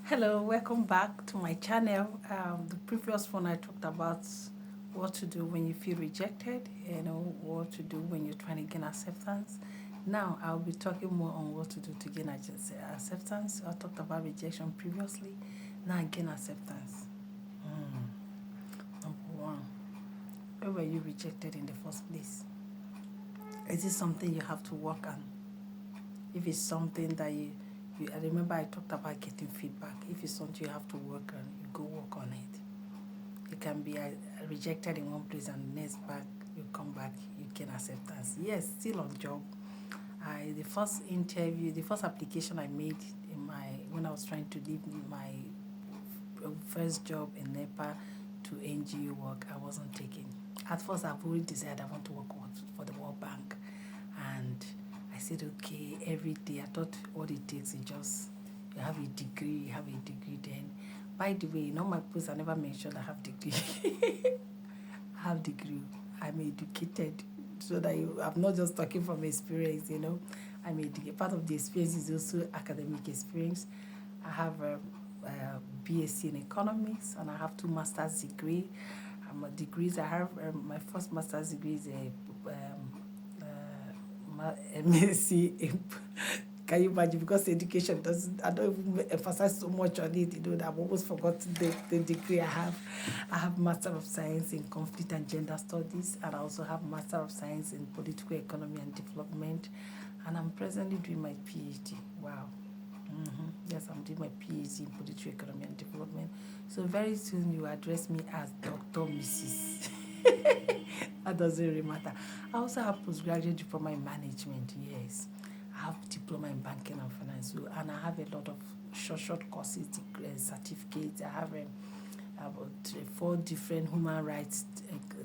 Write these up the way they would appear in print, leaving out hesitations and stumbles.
Hello, welcome back to my channel. The previous one I talked about what to do when you feel rejected, what to do when you're trying to gain acceptance. Now I'll be talking more on what to do to gain acceptance. I talked about rejection previously. Now gain acceptance. Number one, where were you rejected in the first place? Is it something you have to work on? If it's something that I remember I talked about getting feedback. If it's something you have to work on, you go work on it. You can be rejected in one place and next back, you come back, you gain acceptance. Yes, still on job. The first interview, the first application I made when I was trying to leave my first job in NEPA to NGO work, I wasn't taken. At first, I've already decided I want to work for the World Bank. And I said, okay, every day. I thought all it takes is just, you have a degree then. By the way, my posts, I never mentioned I have degree. I have degree. I'm educated. So that I'm not just talking from experience, I'm educated. Part of the experience is also academic experience. I have a BSc in economics and I have 2 master's degree. Degrees I have, my first master's degree is a MSc. Can you imagine? Because education doesn't, I don't even emphasize so much on it, that I've almost forgotten the degree I have. I have Master of Science in Conflict and Gender Studies, and I also have Master of Science in Political Economy and Development, and I'm presently doing my PhD. Wow. Yes, I'm doing my PhD in Political Economy and Development. So very soon you address me as Dr. Mrs. That doesn't really matter. I also have postgraduate diploma in management, yes. I have diploma in banking and finance, and I have a lot of short courses, certificates. I have about 4 different human rights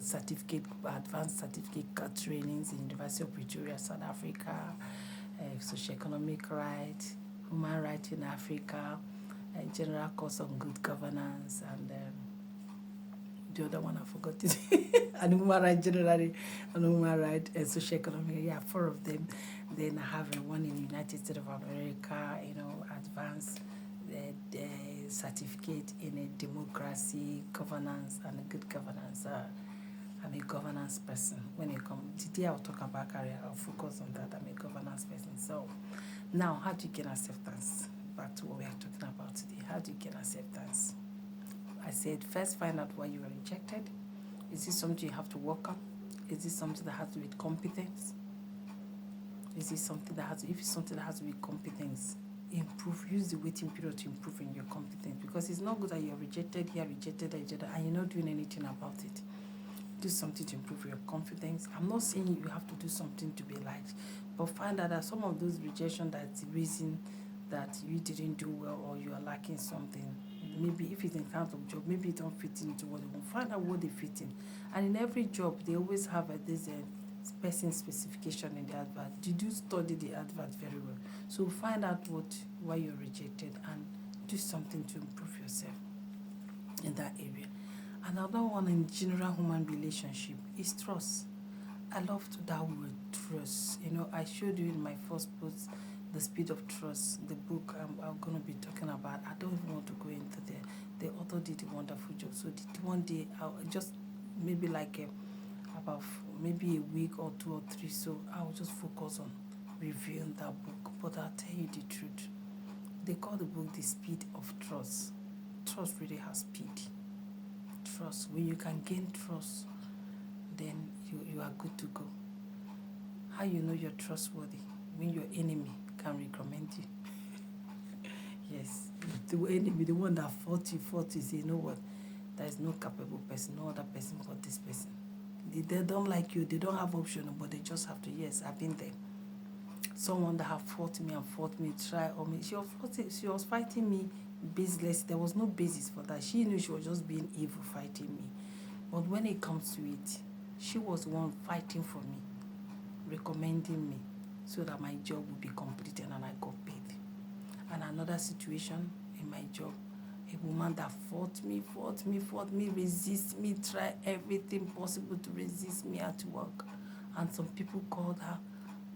certificate, advanced certificate trainings in University of Pretoria, South Africa, socioeconomic rights, human rights in Africa, general course on good governance, and the other one I forgot it. And human rights generally, and human rights and socioeconomic. Yeah, 4 of them. Then I have one in the United States of America, advanced certificate in democracy, governance, and good governance. I'm a governance person. When it comes, today I'll talk about career, I'll focus on that. I'm a governance person. So now, how do you gain acceptance? Back to what we are talking about today. How do you gain acceptance? I said, first find out why you were rejected. Is this something you have to work on? Is this something that has to do with competence? Is this something that has to, if it's something that has to do with competence, improve, use the waiting period to improve in your competence, because it's not good that you're rejected here, rejected, and you're not doing anything about it. Do something to improve your confidence. I'm not saying you have to do something to be liked, but find out that some of those rejection, that's the reason that you didn't do well or you are lacking something. Maybe if it's in terms of job, maybe you don't fit into what they want. Find out what they fit in. And in every job, they always have this person specification in the advert. Did you study the advert very well? So find out why you're rejected and do something to improve yourself in that area. Another one in general human relationship is trust. I love that word, trust. I showed you in my first post, The Speed of Trust, the book I'm going to be talking about. I don't even want to go into there. The author did a wonderful job. So one day, I'll just maybe about maybe a week or 2 or 3, so I'll just focus on reviewing that book. But I'll tell you the truth. They call the book The Speed of Trust. Trust really has speed. Trust. When you can gain trust, then you are good to go. How you know you're trustworthy? When your enemy can recommend you. Yes, the enemy, the one that fought you, say, you know what? There is no capable person, no other person but this person. They don't like you, they don't have option, but they just have to. Yes, I've been there. Someone that have fought me, try on me. She was fighting me baseless. There was no basis for that. She knew she was just being evil, fighting me. But when it comes to it, she was the one fighting for me, recommending me, so that my job would be completed and I got paid. And another situation in my job, a woman that fought me, resist me, try everything possible to resist me at work. And some people called her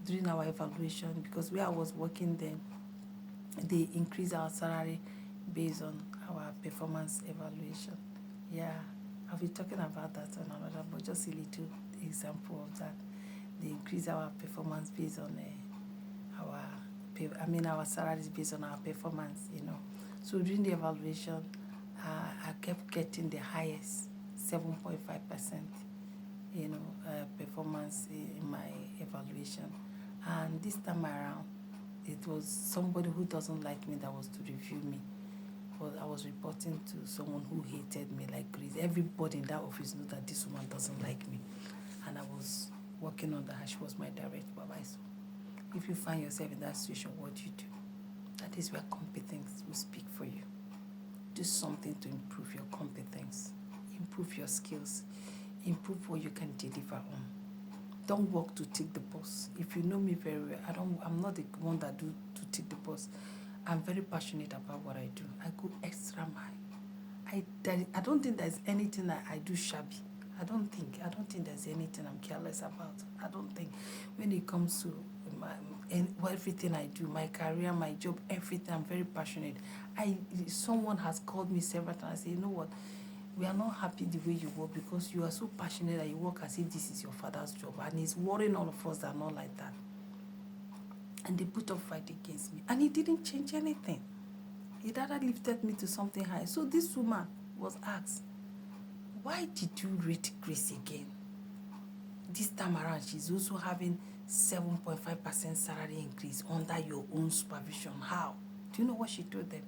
during our evaluation, because where I was working then, they increased our salary based on our performance evaluation. Yeah, I'll be talking about that on another, but just a little example of that. They increase our performance based on our salaries based on our performance, So during the evaluation, I kept getting the highest, 7.5%, performance in my evaluation. And this time around, it was somebody who doesn't like me that was to review me. But I was reporting to someone who hated me like crazy. Everybody in that office knew that this woman doesn't like me. And I was working on that. She was my direct supervisor. If you find yourself in that situation, what do you do? That is where competence will speak for you. Do something to improve your competence, improve your skills, improve what you can deliver on. Don't work to tick the box. If you know me very well, I'm not the one that do to tick the box. I'm very passionate about what I do. I go extra mile. I don't think there's anything that I do shabby. I don't think there's anything I'm careless about. I don't think. When it comes to everything I do, my career, my job, everything, I'm very passionate. Someone has called me several times and said, you know what, we are not happy the way you work because you are so passionate that you work as if this is your father's job. And it's worrying all of us that are not like that. And they put up fight against me. And it didn't change anything. It rather lifted me to something high. So this woman was asked, why did you rate Grace again? This time around, she's also having 7.5% salary increase under your own supervision. How? Do you know what she told them?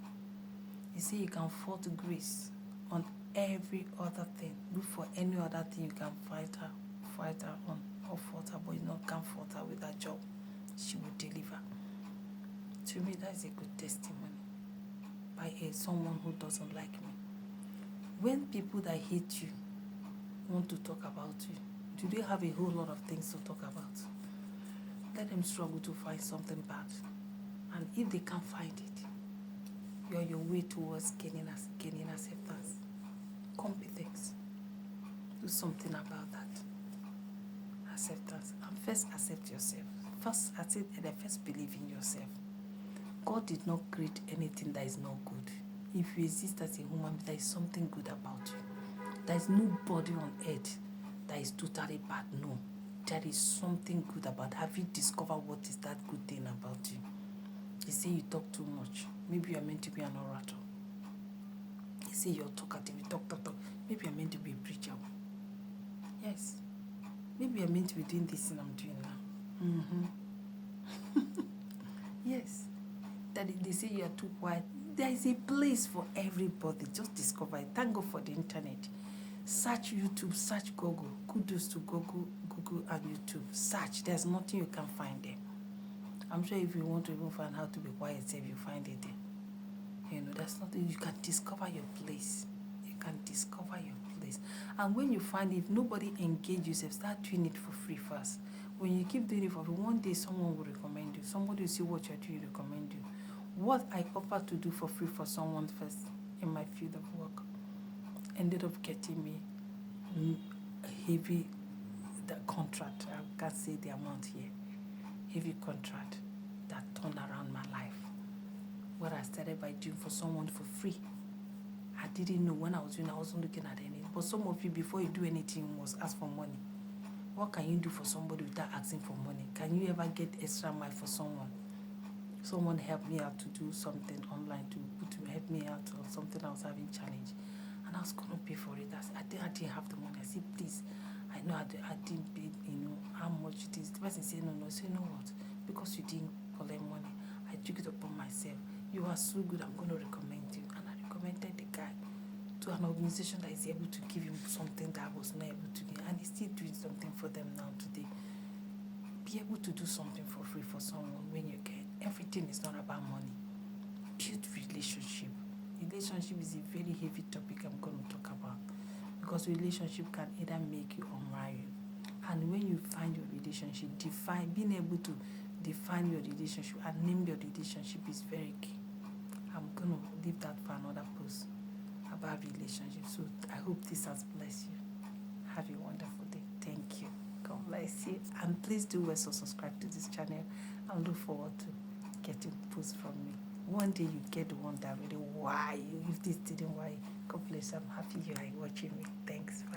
He said you can fault Grace on every other thing. Look for any other thing you can fight her on or fault her, but you can't fault her with her job. She will deliver. To me, that is a good testimony by someone who doesn't like me. When people that hate you want to talk about you, do they have a whole lot of things to talk about? Let them struggle to find something bad. And if they can't find it, you're your way towards gaining acceptance. Competence. Do something about that. Acceptance. And first accept yourself. First believe in yourself. God did not create anything that is not good. If you exist as a human, there is something good about you. There is nobody on earth that is totally bad. No. There is something good about. Have you discovered what is that good thing about you? You say you talk too much. Maybe you are meant to be an orator. You say you're talkative. You talk. Maybe you're meant to be a preacher. Yes. Maybe you're meant to be doing this thing I'm doing now. Yes. That they say you are too quiet. There is a place for everybody. Just discover it. Thank God for the internet. Search YouTube, search Google. Kudos to Google and YouTube. Search. There's nothing you can find there. I'm sure if you want to even find how to be quiet, you find it there. There's nothing. You can discover your place. You can discover your place. And when you find it, if nobody engages you, start doing it for free first. When you keep doing it for free, one day someone will recommend you. Somebody will see what you're doing, recommend you. What I offer to do for free for someone first in my field of work ended up getting me heavy contract. I can't say the amount here. Heavy contract that turned around my life. What I started by doing for someone for free. I didn't know when I was doing, I wasn't looking at anything. But some of you, before you do anything, you must ask for money. What can you do for somebody without asking for money? Can you ever get extra mile for someone? Someone helped me out to do something online to help me out on something I was having challenge. And I was going to pay for it. I didn't have the money. I said, please, I know I didn't pay, how much it is. The person said, no. I said, you know what? Because you didn't collect money, I took it upon myself. You are so good, I'm going to recommend you. And I recommended the guy to an organization that is able to give him something that I was not able to give. And he's still doing something for them now today. Be able to do something for free for someone when you can. Everything is not about money. Build relationship. Relationship is a very heavy topic I'm going to talk about, because relationship can either make you or marry you. And when you find your relationship, being able to define your relationship and name your relationship is very key. I'm going to leave that for another post about relationships. So I hope this has blessed you. Have a wonderful day. Thank you. God bless you. And please do also subscribe to this channel and look forward to getting posts from me. One day you get the one that really why, if this didn't why. God bless, I'm happy you are watching me. Thanks.